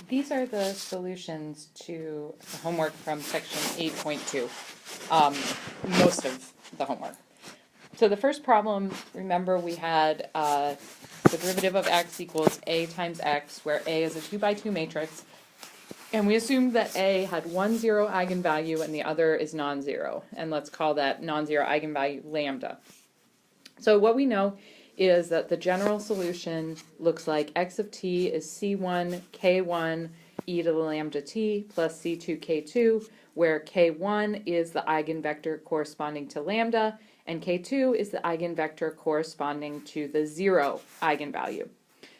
these are the solutions to the homework from section 8.2, most of the homework. So the first problem, remember we had the derivative of x equals a times x, where a is a 2 by 2 matrix, and we assumed that a had one zero eigenvalue and the other is non-zero, and let's call that non-zero eigenvalue lambda. So what we know is that the general solution looks like x of t is c1 k1 e to the lambda t plus c2 k2, where k1 is the eigenvector corresponding to lambda, and k2 is the eigenvector corresponding to the zero eigenvalue.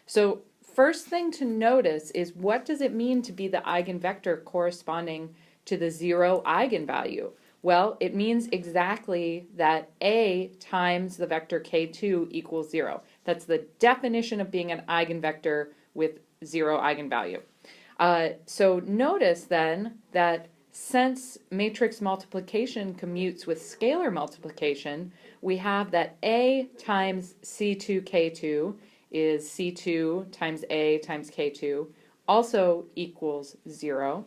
So first thing to notice is, what does it mean to be the eigenvector corresponding to the zero eigenvalue? Well, it means exactly that a times the vector k2 equals 0. That's the definition of being an eigenvector with zero eigenvalue. So notice then that since matrix multiplication commutes with scalar multiplication, we have that a times c2k2 is c2 times a times k2 also equals 0.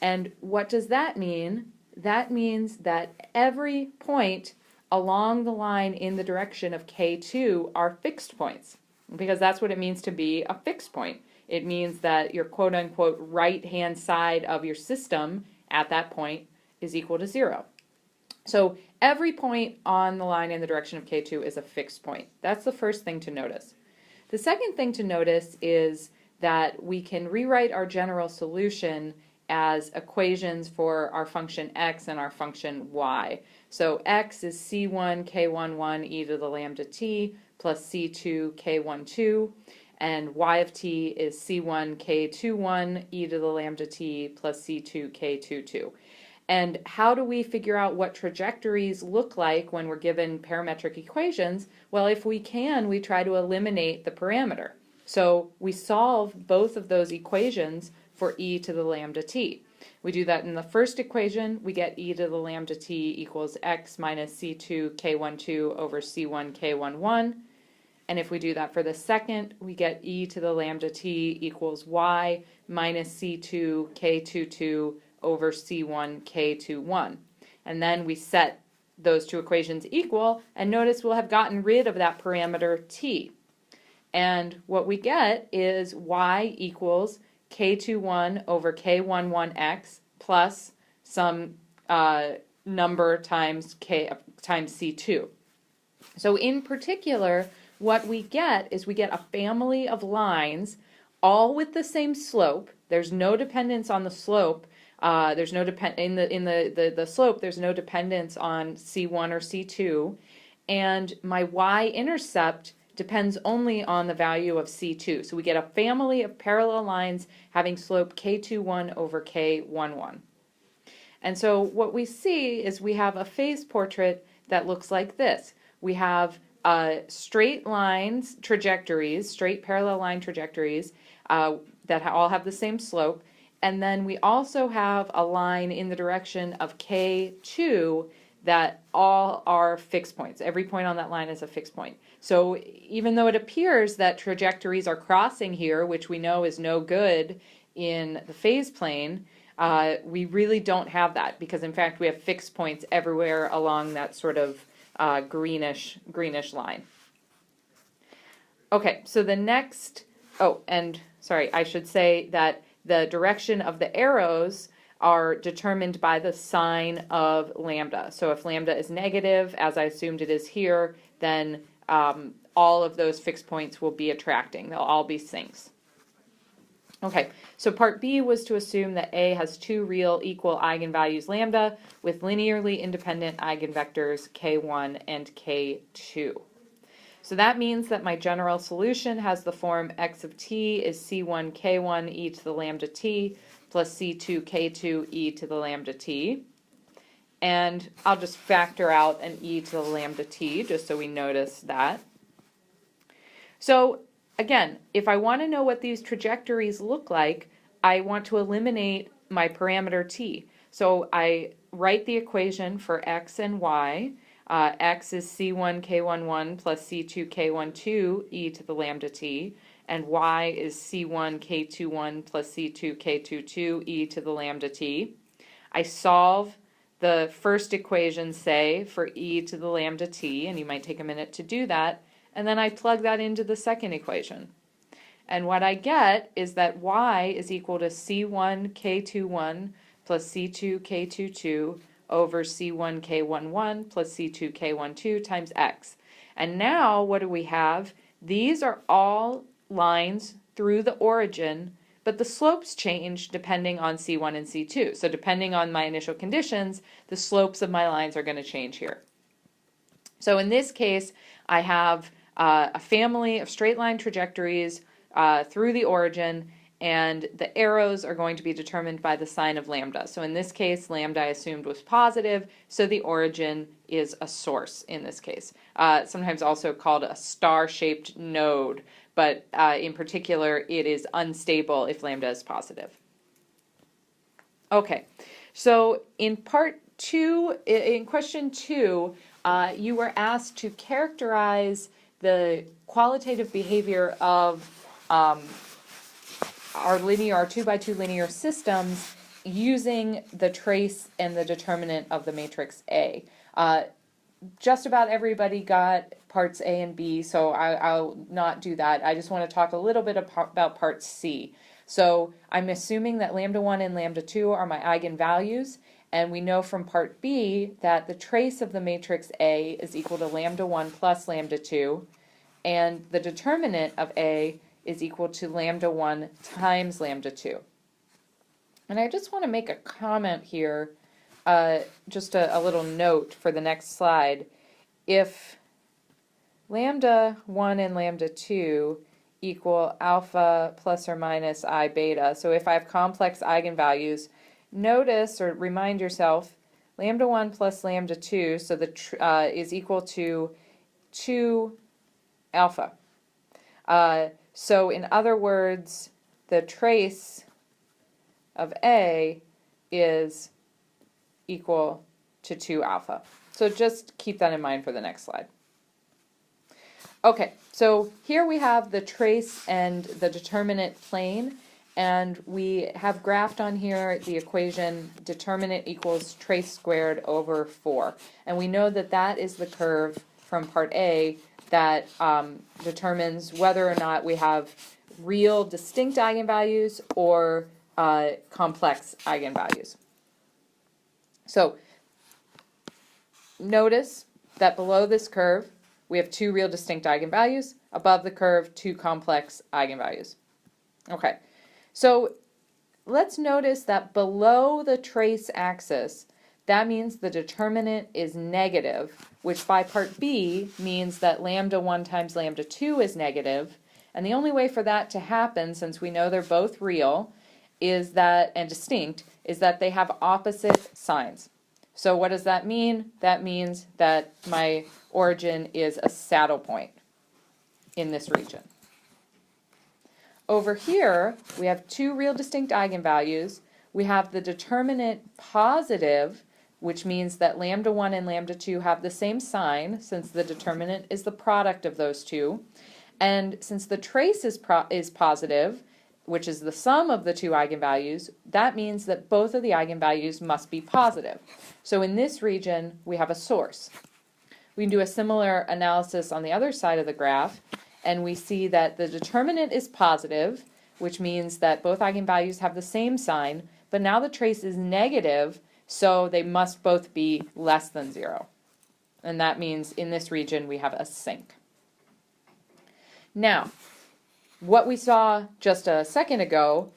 And what does that mean? That means that every point along the line in the direction of k2 are fixed points, because that's what it means to be a fixed point. It means that your quote-unquote right-hand side of your system at that point is equal to 0. So every point on the line in the direction of k2 is a fixed point. That's the first thing to notice. The second thing to notice is that we can rewrite our general solution as equations for our function x and our function y. So x is c1 k11 e to the lambda t plus c2 k12, and y of t is c1 k21 e to the lambda t plus c2 k22. And how do we figure out what trajectories look like when we're given parametric equations? Well, if we can, we try to eliminate the parameter. So we solve both of those equations for e to the lambda t. We do that in the first equation. We get e to the lambda t equals x minus c2 k12 over c1 k11. And if we do that for the second, we get e to the lambda t equals y minus c2 k22 over c1 k21. And then we set those two equations equal, and notice we'll have gotten rid of that parameter t. And what we get is y equals k21 over k11x plus some number times k times c2. So in particular, what we get is we get a family of lines all with the same slope. There's no dependence on the slope. There's no in the slope. There's no dependence on c1 or c2, and my y-intercept depends only on the value of c2. So we get a family of parallel lines having slope k21 over k11. And so what we see is we have a phase portrait that looks like this. We have straight lines, trajectories, straight parallel line trajectories that all have the same slope. And then we also have a line in the direction of k2 that all are fixed points. Every point on that line is a fixed point. So even though it appears that trajectories are crossing here, which we know is no good in the phase plane, we really don't have that, because in fact we have fixed points everywhere along that sort of greenish line. Okay, so the next, and sorry, I should say that the direction of the arrows are determined by the sign of lambda. So if lambda is negative, as I assumed it is here, then all of those fixed points will be attracting. They'll all be sinks. Okay, so part B was to assume that A has two real equal eigenvalues lambda with linearly independent eigenvectors k1 and k2. So that means that my general solution has the form x of t is c1 k1 e to the lambda t plus c2 k2 e to the lambda t. And I'll just factor out an e to the lambda t just so we notice that. So again, if I want to know what these trajectories look like, I want to eliminate my parameter t. So I write the equation for x and y. X is c1 k11 plus c2 k12 e to the lambda t, and y is c1 k21 plus c2 k22 e to the lambda t. I solve the first equation, say, for e to the lambda t, and you might take a minute to do that, and then I plug that into the second equation. And what I get is that y is equal to c1 k21 plus c2 k22 over c1 k11 plus c2 k12 times x. And now what do we have? These are all lines through the origin, but the slopes change depending on c1 and c2. So depending on my initial conditions, the slopes of my lines are going to change here. So in this case, I have a family of straight line trajectories through the origin, and the arrows are going to be determined by the sign of lambda. So in this case, lambda I assumed was positive, so the origin is a source in this case. Sometimes also called a star-shaped node, but in particular, it is unstable if lambda is positive. Okay, so in part 2, in question 2, you were asked to characterize the qualitative behavior of our 2x2 linear systems using the trace and the determinant of the matrix A. Just about everybody got parts A and B, so I'll not do that. I just want to talk a little bit about part C. So I'm assuming that lambda 1 and lambda 2 are my eigenvalues, and we know from part B that the trace of the matrix A is equal to lambda 1 plus lambda 2, and the determinant of A is equal to lambda 1 times lambda 2. And I just want to make a comment here, just a little note for the next slide. If lambda 1 and lambda 2 equal alpha plus or minus I beta, so if I have complex eigenvalues, notice or remind yourself, lambda 1 plus lambda 2, so is equal to 2 alpha. So in other words, the trace of A is equal to 2 alpha. So just keep that in mind for the next slide. Okay, so here we have the trace and the determinant plane, and we have graphed on here the equation determinant equals trace squared over 4. And we know that that is the curve from part A that determines whether or not we have real distinct eigenvalues or complex eigenvalues. So notice that below this curve we have 2 real distinct eigenvalues, above the curve 2 complex eigenvalues. Okay, so let's notice that below the trace axis, that means the determinant is negative, which by part B means that lambda 1 times lambda 2 is negative. And the only way for that to happen, since we know they're both real, is that, and distinct, is that they have opposite signs. So what does that mean? That means that my origin is a saddle point in this region. Over here, we have 2 real distinct eigenvalues. We have the determinant positive, which means that lambda 1 and lambda 2 have the same sign, since the determinant is the product of those two. And since the trace is positive, which is the sum of the 2 eigenvalues, that means that both of the eigenvalues must be positive. So in this region, we have a source. We can do a similar analysis on the other side of the graph, and we see that the determinant is positive, which means that both eigenvalues have the same sign, but now the trace is negative, so they must both be less than 0. And that means in this region we have a sink. Now, what we saw just a second ago,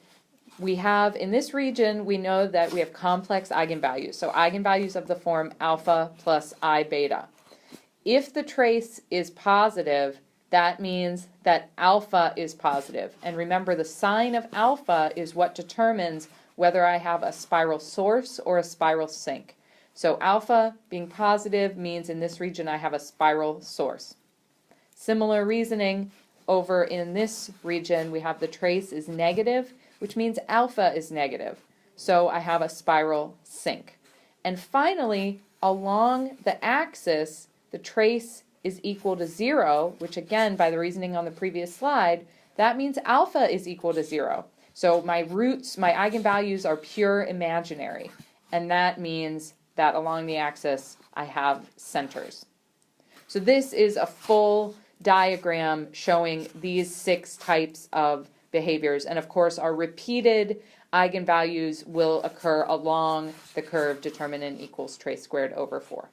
we have in this region, we know that we have complex eigenvalues. So eigenvalues of the form alpha plus I beta. If the trace is positive, that means that alpha is positive. And remember, the sign of alpha is what determines whether I have a spiral source or a spiral sink. So alpha being positive means in this region I have a spiral source. Similar reasoning over in this region, we have the trace is negative, which means alpha is negative. So I have a spiral sink. And finally, along the axis, the trace is equal to 0, which again, by the reasoning on the previous slide, that means alpha is equal to 0. So my roots, my eigenvalues are pure imaginary. And that means that along the axis I have centers. So this is a full diagram showing these 6 types of behaviors. And of course our repeated eigenvalues will occur along the curve determinant equals trace squared over 4.